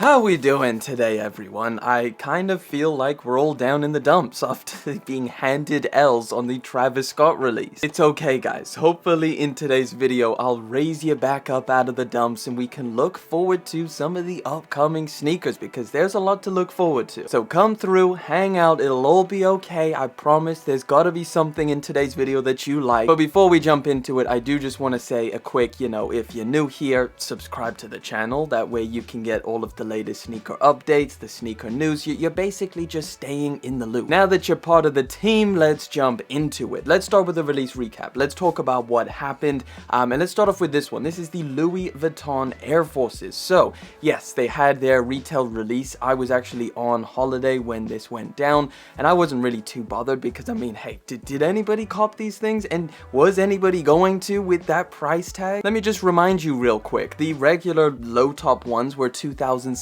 How we doing today, everyone? I kind of feel like we're all down in the dumps after being handed L's on the Travis Scott release. It's okay, guys. Hopefully in today's video, I'll raise you back up out of the dumps and we can look forward to some of the upcoming sneakers because there's a lot to look forward to. So come through, hang out, it'll all be okay. I promise there's gotta be something in today's video that you like. But before we jump into it, I do just want to say a quick, if you're new here, subscribe to the channel. That way you can get all of the latest sneaker updates, the sneaker news. You're basically just staying in the loop. Now that you're part of the team, let's jump into it. Let's start with the release recap. Let's talk about what happened, and let's start off with this one. This is the Louis Vuitton Air Forces. So yes, they had their retail release. I was actually on holiday when this went down, and I wasn't really too bothered because I mean, hey, did anybody cop these things, and was anybody going to with that price tag? Let me just remind you real quick. The regular low top ones were $2,750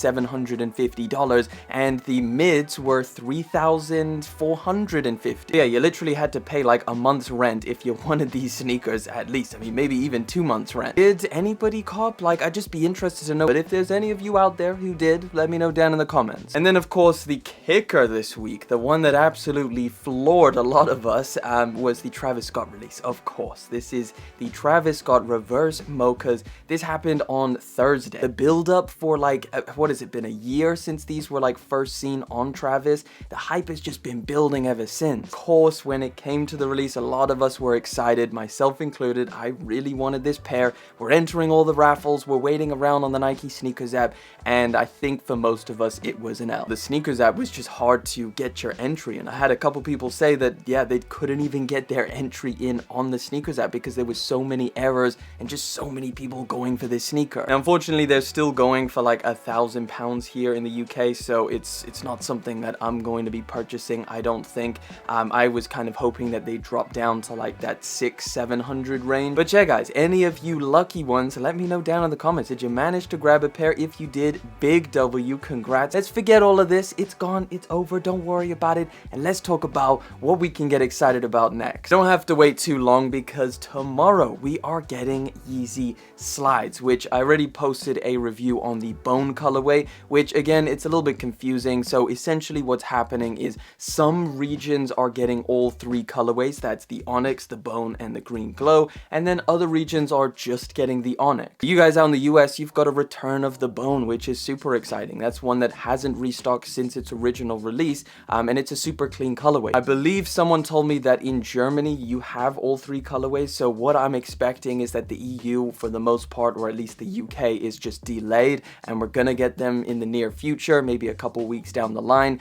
and the mids were $3,450. Yeah, you literally had to pay like a month's rent if you wanted these sneakers, at least. I mean, maybe even 2 months rent. Did anybody cop? Like, I'd just be interested to know. But if there's any of you out there who did, let me know down in the comments. And then of course the kicker this week, the one that absolutely floored a lot of us, was the Travis Scott release. Of course, this is the Travis Scott reverse mochas. This happened on Thursday. The build up for like, what has it been, a year since these were like first seen on Travis? The hype has just been building ever since. Of course, when it came to the release, a lot of us were excited, myself included. I really wanted this pair. We're entering all the raffles, we're waiting around on the Nike Sneakers app, and I think for most of us it was an L. The Sneakers app was just hard to get your entry, and I had a couple people say that yeah, they couldn't even get their entry in on the Sneakers app because there was so many errors and just so many people going for this sneaker. Now, unfortunately, they're still going for like £1,000 here in the UK, so it's not something that I'm going to be purchasing, I don't think. I was kind of hoping that they drop down to like that 600-700 range. But yeah, guys, any of you lucky ones, let me know down in the comments. Did you manage to grab a pair? If you did, big W, congrats. Let's forget all of this. It's gone, it's over, don't worry about it, and let's talk about what we can get excited about next. Don't have to wait too long because tomorrow we are getting Yeezy Slides, which I already posted a review on the bone colorway, which again, it's a little bit confusing. So essentially what's happening is some regions are getting all three colorways. That's the onyx, the bone, and the green glow, and then other regions are just getting the onyx. You guys out in the US, you've got a return of the bone, which is super exciting. That's one that hasn't restocked since its original release, and it's a super clean colorway. I believe someone told me that in Germany you have all three colorways, so what I'm expecting is that the EU, for the most part, or at least the UK, is just delayed, and we're gonna get them in the near future, maybe a couple weeks down the line.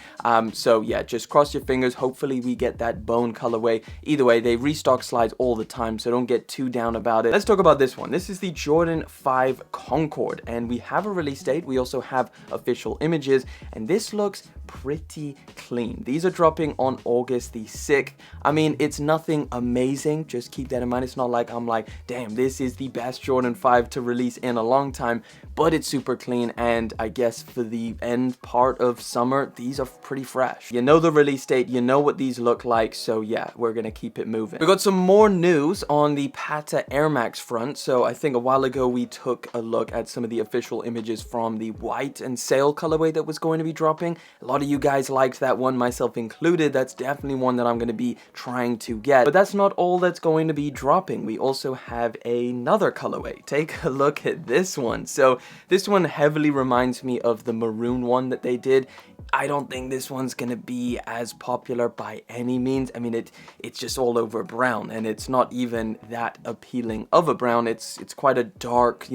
So yeah, just cross your fingers. Hopefully we get that bone colorway. Either way, they restock slides all the time, so don't get too down about it. Let's talk about this one. This is the Jordan 5 Concord, and we have a release date. We also have official images, and this looks pretty clean. These are dropping on August the 6th. I mean, it's nothing amazing, just keep that in mind. It's not like I'm like, damn, this is the best Jordan 5 to release in a long time, but it's super clean, and I guess for the end part of summer, these are pretty fresh. You know the release date, you know what these look like, so yeah, we're gonna keep it moving. We got some more news on the Patta Air Max front. So I think a while ago we took a look at some of the official images from the white and sail colorway that was going to be dropping. A lot of you guys liked that one, myself included. That's definitely one that I'm going to be trying to get. But that's not all that's going to be dropping. We also have another colorway. Take a look at this one. So this one heavily reminds me of the maroon one that they did. I don't think this one's gonna be as popular by any means. I mean, it's just all over brown, and it's not even that appealing of a brown. It's quite a dark,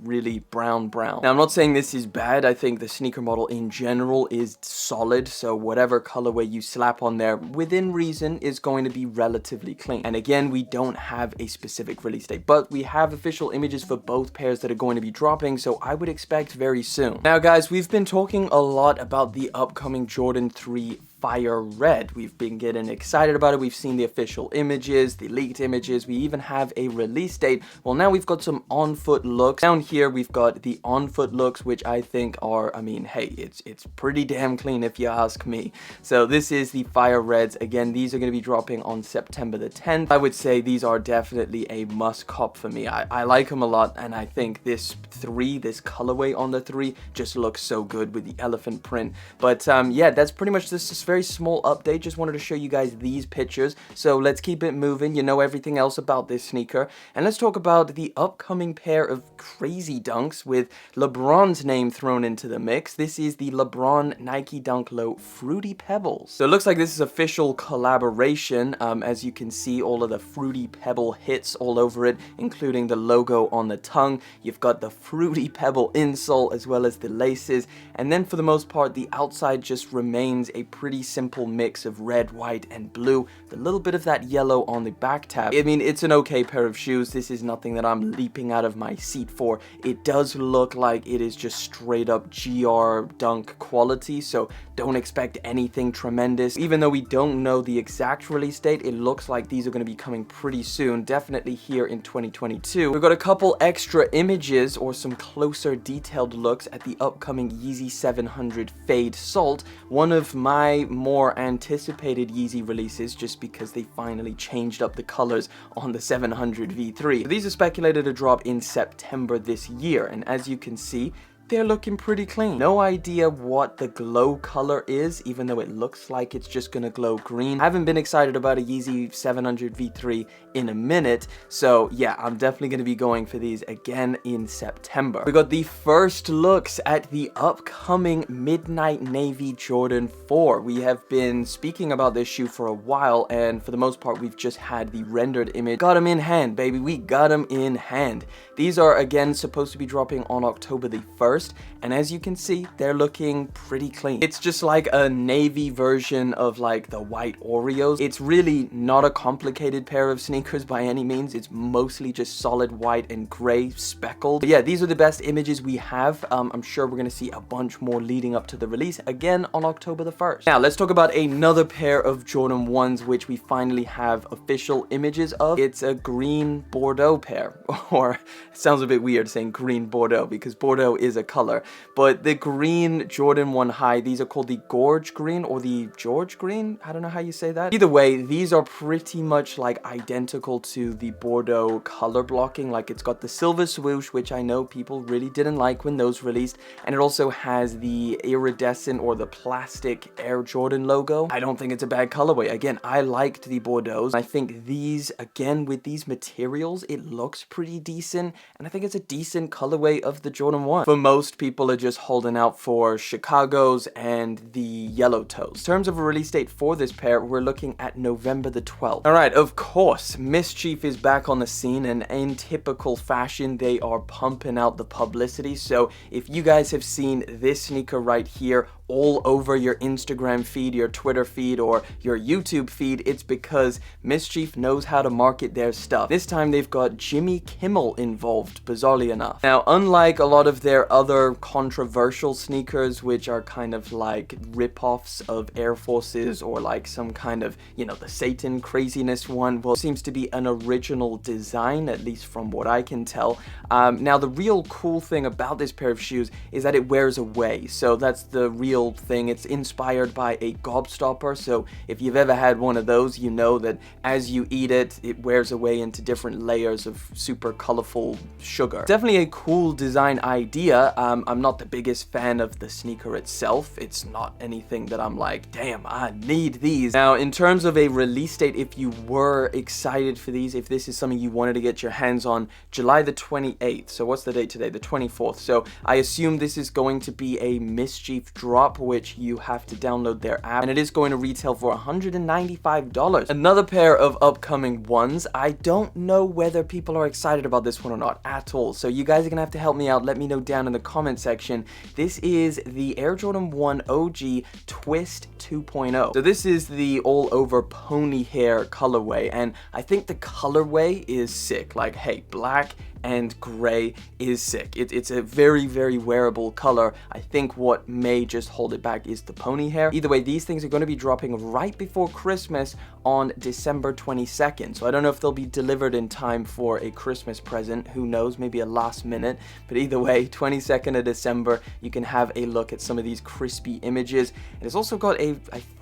really brown. Now, I'm not saying this is bad. I think the sneaker model in general is solid, so whatever colorway you slap on there, within reason, is going to be relatively clean. And again, we don't have a specific release date, but we have official images for both pairs that are going to be dropping, so I would expect very soon. Now, guys, we've been talking a lot about the upcoming Jordan 3 fire red. We've been getting excited about it. We've seen the official images, the leaked images. We even have a release date. Well, now we've got some on-foot looks. Down here, we've got the on-foot looks, which I think are, I mean, hey, it's pretty damn clean if you ask me. So this is the fire reds. Again, these are going to be dropping on September the 10th. I would say these are definitely a must cop for me. I like them a lot, and I think this colorway on the 3 just looks so good with the elephant print. But yeah, that's pretty much this very small update. Just wanted to show you guys these pictures. So let's keep it moving. You know everything else about this sneaker, and let's talk about the upcoming pair of crazy dunks with LeBron's name thrown into the mix. This is the LeBron Nike Dunk Low Fruity Pebbles. So it looks like this is official collaboration. As you can see, all of the Fruity Pebble hits all over it, including the logo on the tongue. You've got the Fruity Pebble insole as well as the laces, and then for the most part the outside just remains a pretty simple mix of red, white, and blue, with a little bit of that yellow on the back tab. I mean, it's an okay pair of shoes. This is nothing that I'm leaping out of my seat for. It does look like it is just straight up GR Dunk quality, so don't expect anything tremendous. Even though we don't know the exact release date, it looks like these are going to be coming pretty soon, definitely here in 2022. We've got a couple extra images or some closer detailed looks at the upcoming Yeezy 700 Fade Salt, one of my more anticipated Yeezy releases just because they finally changed up the colors on the 700 V3. These are speculated to drop in September this year, and as you can see, they're looking pretty clean. No idea what the glow color is, even though it looks like it's just gonna glow green. I haven't been excited about a Yeezy 700 V3 in a minute, so yeah, I'm definitely gonna be going for these again in September. We got the first looks at the upcoming Midnight Navy Jordan 4. We have been speaking about this shoe for a while, and for the most part, we've just had the rendered image. Got them in hand, baby. We got them in hand. These are again supposed to be dropping on October the 1st. And as you can see, they're looking pretty clean. It's just like a navy version of like the white Oreos. It's really not a complicated pair of sneakers by any means. It's mostly just solid white and gray speckled. But yeah, these are the best images we have. I'm sure we're gonna see a bunch more leading up to the release again on October the 1st. Now let's talk about another pair of Jordan 1s which we finally have official images of. It's a green Bordeaux pair, or it sounds a bit weird saying green Bordeaux because Bordeaux is a color, but the green Jordan 1 high, these are called the Gorge Green or the George Green. I don't know how you say that. Either way, these are pretty much like identical to the Bordeaux color blocking. Like, it's got the silver swoosh, which I know people really didn't like when those released, and it also has the iridescent or the plastic Air Jordan logo. I don't think it's a bad colorway. Again, I liked the Bordeaux. I think these, again, with these materials, it looks pretty decent, and I think it's a decent colorway of the Jordan 1. For most people are just holding out for Chicago's and the Yellow Toes. In terms of a release date for this pair, we're looking at November the 12th. Alright, of course, Mischief is back on the scene, and in typical fashion, they are pumping out the publicity. So if you guys have seen this sneaker right here all over your Instagram feed, your Twitter feed, or your YouTube feed, it's because Mischief knows how to market their stuff. This time they've got Jimmy Kimmel involved, bizarrely enough. Now, unlike a lot of their other controversial sneakers, which are kind of like rip-offs of Air Forces or like some kind of, you know, the Satan craziness one, well, it seems to be an original design, at least from what I can tell. Now, the real cool thing about this pair of shoes is that it wears away. So that's the real thing. It's inspired by a gobstopper, so if you've ever had one of those, you know that as you eat it, it wears away into different layers of super colorful sugar. Definitely a cool design idea. I'm not the biggest fan of the sneaker itself. It's not anything that I'm like, damn, I need these. Now, in terms of a release date, if you were excited for these, if this is something you wanted to get your hands on, July the 28th. So what's the date today? The 24th. So I assume this is going to be a Mischief drop, which you have to download their app, and it is going to retail for $195. Another pair of upcoming ones. I don't know whether people are excited about this one or not at all, so you guys are gonna have to help me out. Let me know down in the comment section. This is the Air Jordan 1 OG Twist 2.0. So this is the all over pony hair colorway, and I think the colorway is sick. Like, hey, black and gray is sick. It's a very, very wearable color. I think what may just hold it back is the pony hair. Either way, these things are going to be dropping right before Christmas on December 22nd. So I don't know if they'll be delivered in time for a Christmas present. Who knows? Maybe a last minute. But either way, 22nd of December, you can have a look at some of these crispy images. And it's also got I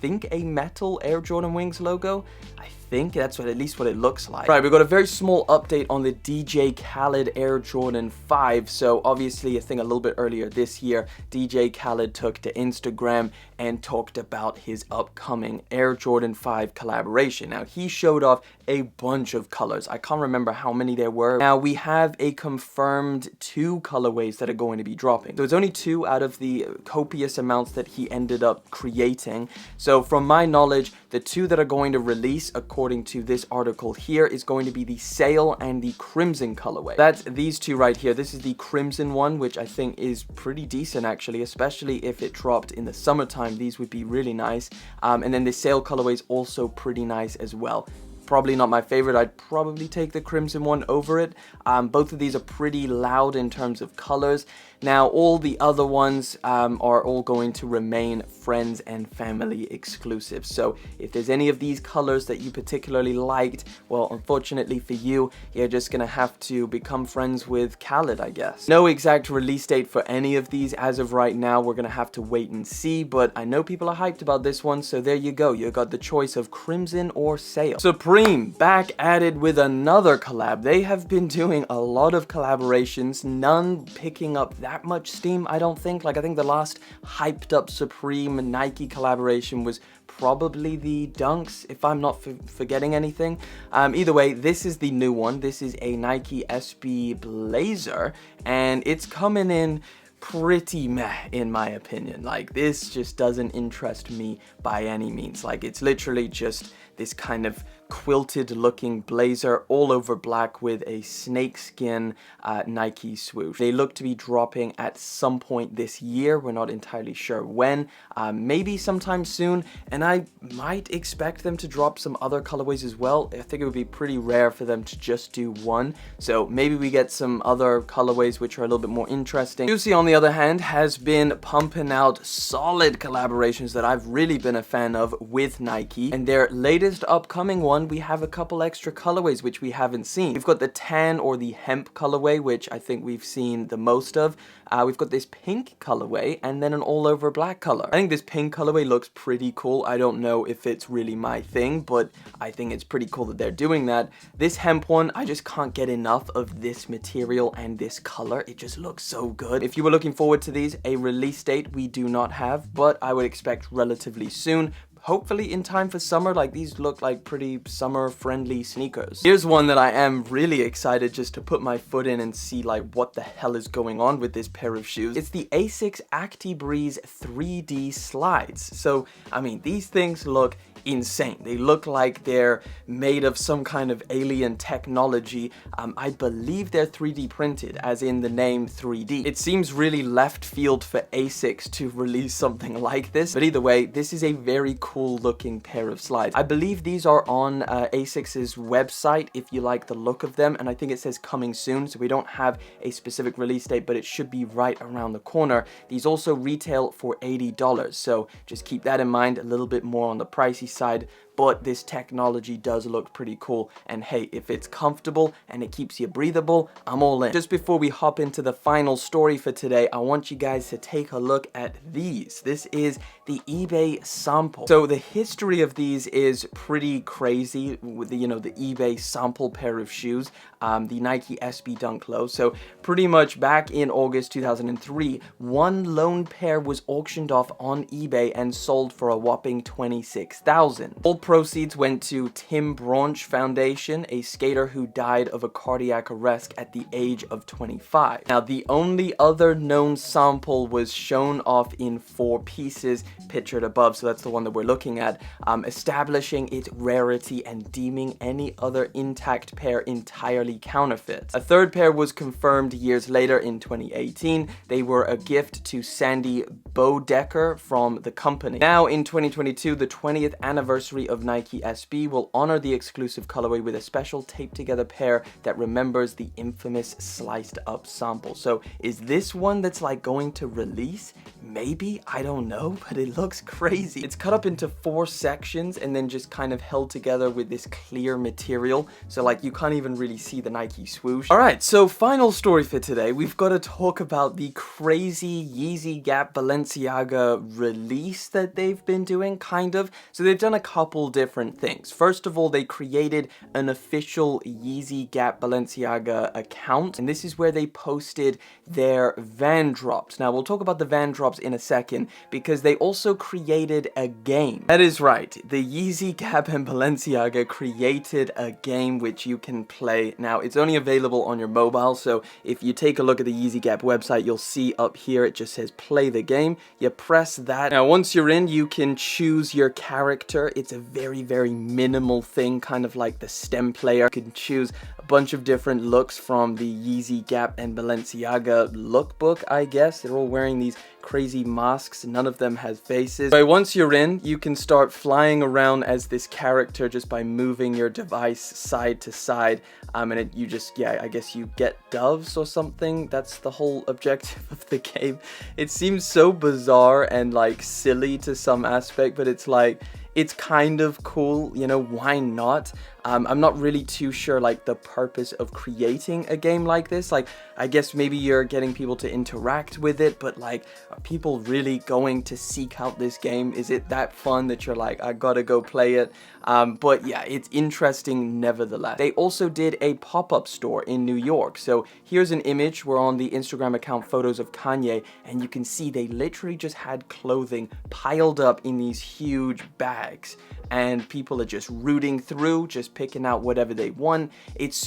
think a metal Air Jordan Wings logo. I think that's at least what it looks like. Right, we've got a very small update on the DJ Khaled Air Jordan 5. So obviously, I think a little bit earlier this year, DJ Khaled took to Instagram and talked about his upcoming Air Jordan 5 collaboration. Now, he showed off a bunch of colors. I can't remember how many there were. Now, we have a confirmed 2 colorways that are going to be dropping. So it's only 2 out of the copious amounts that he ended up creating. So from my knowledge, the 2 that are going to release, according to this article here, is going to be the Sail and the Crimson colorway. That's these 2 right here. This is the Crimson one, which I think is pretty decent actually, especially if it dropped in the summertime. These would be really nice. And then the Sail colorway is also pretty nice as well. Probably not my favorite. I'd probably take the Crimson one over it. Both of these are pretty loud in terms of colors. Now, all the other ones are all going to remain friends and family exclusive. So if there's any of these colors that you particularly liked, well, unfortunately for you, you're just gonna have to become friends with Khaled, I guess. No exact release date for any of these as of right now. We're gonna have to wait and see, but I know people are hyped about this one, so there you go. You got the choice of Crimson or Sail. Supreme back at it with another collab. They have been doing a lot of collaborations, none picking up that much steam, I don't think. Like, I think the last hyped up Supreme Nike collaboration was probably the Dunks, if I'm not forgetting anything. Either way, this is the new one. This is a Nike SB Blazer, and it's coming in pretty meh in my opinion. Like, this just doesn't interest me by any means. Like, it's literally just this kind of quilted looking blazer all over black with a snakeskin Nike swoosh. They look to be dropping at some point this year. We're not entirely sure when, maybe sometime soon, and I might expect them to drop some other colorways as well. I think it would be pretty rare for them to just do one, so maybe we get some other colorways which are a little bit more interesting. Juicy, on the other hand, has been pumping out solid collaborations that I've really been a fan of with Nike, and their latest upcoming one, we have a couple extra colorways which we haven't seen. We've got the tan or the hemp colorway, which I think we've seen the most of. We've got this pink colorway and then an all over black color. I think this pink colorway looks pretty cool. I don't know if it's really my thing, but I think it's pretty cool that they're doing that. This hemp one, I just can't get enough of this material and this color. It just looks so good. If you were looking forward to these, a release date we do not have, but I would expect relatively soon. Hopefully in time for summer. Like, these look like pretty summer friendly sneakers. Here's one that I am really excited just to put my foot in and see like what the hell is going on with this pair of shoes. It's the Asics ActiBreeze 3D slides. So, I mean, these things look insane. They look like they're made of some kind of alien technology. I believe they're 3D printed, as in the name 3D. It seems really left field for Asics to release something like this, but either way, this is a very cool looking pair of slides. I believe these are on Asics's website if you like the look of them, and I think it says coming soon, so we don't have a specific release date, but it should be right around the corner. These also retail for $80, so just keep that in mind. A little bit more on the pricey side, but this technology does look pretty cool, and hey, if it's comfortable and it keeps you breathable, I'm all in. Just before we hop into the final story for today, I want you guys to take a look at these. This is the eBay sample. So the history of these is pretty crazy with the, you know, the eBay sample pair of shoes, the Nike SB Dunk Low. So pretty much back in August 2003, one lone pair was auctioned off on eBay and sold for a whopping $26,000. All proceeds went to Tim Braunch Foundation, a skater who died of a cardiac arrest at the age of 25. Now, the only other known sample was shown off in 4 pieces, pictured above, so that's the one that we're looking at, establishing its rarity and deeming any other intact pair entirely counterfeit. A third pair was confirmed years later in 2018. They were a gift to Sandy Bodecker from the company. Now, in 2022, the 20th anniversary of of Nike SB will honor the exclusive colorway with a special taped together pair that remembers the infamous sliced up sample. So is this one that's like going to release? Maybe, I don't know, but it looks crazy. It's cut up into 4 sections and then just kind of held together with this clear material. So like you can't even really see the Nike swoosh. All right, so final story for today. We've got to talk about the crazy Yeezy Gap Balenciaga release that they've been doing, kind of. So they've done a couple different things. First of all, they created an official Yeezy Gap Balenciaga account, and this is where they posted their van drops. Now we'll talk about the van drops in a second, because they also created a game. That is right, the Yeezy Gap and Balenciaga created a game which you can play. Now it's only available on your mobile, so if you take a look at the Yeezy Gap website, you'll see up here it just says play the game. You press that. Now once you're in, you can choose your character. It's a very minimal thing, kind of like the STEM player. You can choose a bunch of different looks from the Yeezy Gap and Balenciaga lookbook, I guess. They're all wearing these crazy masks. None of them has faces. But once you're in, you can start flying around as this character just by moving your device side to side. And you just, yeah, I guess you get doves or something. That's the whole objective of the game. It seems so bizarre and like silly to some aspect, but it's like, it's kind of cool, you know, why not? I'm not really too sure like the purpose of creating a game like this. Like, I guess maybe you're getting people to interact with it, but like, are people really going to seek out this game? Is it that fun that you're like, I gotta go play it? But yeah, it's interesting nevertheless. They also did a pop-up store in New York. So here's an image. We're on the Instagram account Photos of Kanye, and you can see they literally just had clothing piled up in these huge bags. And people are just rooting through, just picking out whatever they want. It's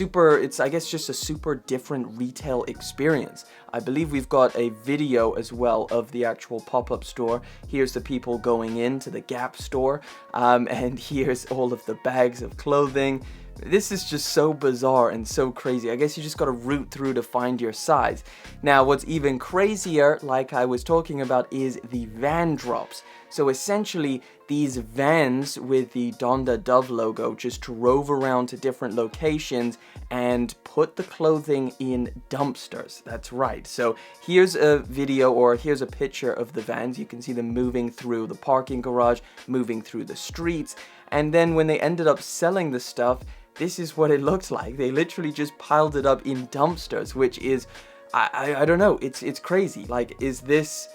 I guess just a super different retail experience. I believe we've got a video as well of the actual pop-up store. Here's the people going into the Gap store, and here's all of the bags of clothing. This is just so bizarre and so crazy. I guess you just gotta root through to find your size. Now, what's even crazier, like I was talking about, is the van drops. So essentially, these vans with the Donda Dove logo just drove around to different locations and put the clothing in dumpsters. That's right. So here's a video, or here's a picture of the vans. You can see them moving through the parking garage, moving through the streets. And then when they ended up selling the stuff, this is what it looked like. They literally just piled it up in dumpsters, which is, I don't know, it's crazy. Like, is this,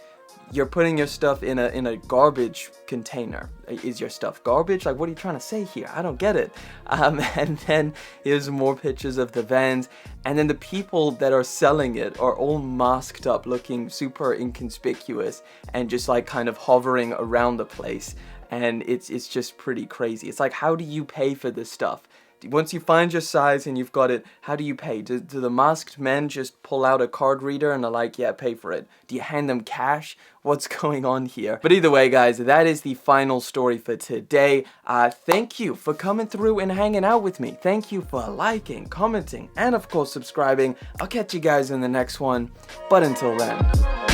you're putting your stuff in a garbage container? Is your stuff garbage? Like, what are you trying to say here? I don't get it. And then here's more pictures of the vans, and then the people that are selling it are all masked up, looking super inconspicuous, and just like kind of hovering around the place. And it's just pretty crazy. It's like, how do you pay for this stuff? Once you find your size and you've got it, how do you pay? Do the masked men just pull out a card reader and are like, yeah, pay for it? Do you hand them cash? What's going on here? But either way, guys, that is the final story for today. Thank you for coming through and hanging out with me. Thank you for liking, commenting, and of course subscribing. I'll catch you guys in the next one. But until then...